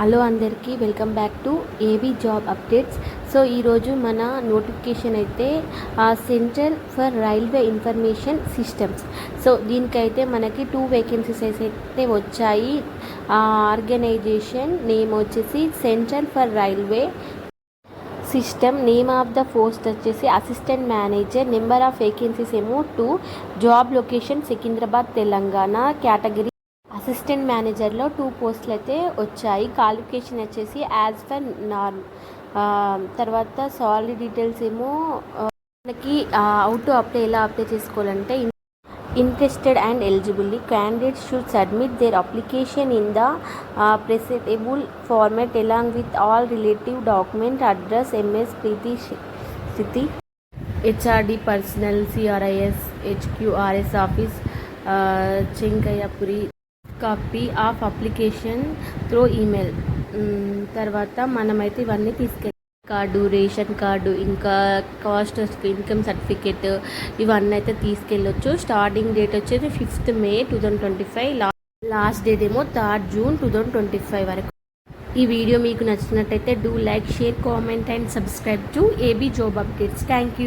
Hello అందరికీ welcome back to AB job updates. So ఈరోజు మన నోటిఫికేషన్ అయితే centre for railway information systems. So దీనికైతే మనకి 2 వేకెన్సీస్ అయితే వచ్చాయి. ఆర్గనైజేషన్ నేమ్ వచ్చేసి centre for railway system. Name of the post వచ్చేసి assistant manager. Number of vacancies ఏమో 2. Job location Secunderabad Telangana. Category assistant మేనేజర్లో 2 పోస్టులు అయితే వచ్చాయి. క్వాలిఫికేషన్ వచ్చేసి యాజ్ పర్ నార్మ్. తర్వాత సాలరీ డీటెయిల్స్ ఏమో మనకి హౌ టు అప్లై, ఎలా అప్లై చేసుకోవాలంటే interested and eligibility candidates should submit their application in the presentable format along with all relative document. Address Ms Preethi HRD personnel CRIS HQRS office Chanakyapuri. Copy of application through email. తర్వాత మనమైతే ఇవన్నీ తీసుకెళ్ళి card, ration card, ఇంకా caste of income certificate ఇవన్నీ అయితే తీసుకెళ్ళొచ్చు. Starting date వచ్చేసి 5th May 2025. Last date ఏమో 3rd June 2025 వరకు. ఈ వీడియో మీకు నచ్చినట్టయితే do like, share, comment and subscribe to AB job updates. Thank you.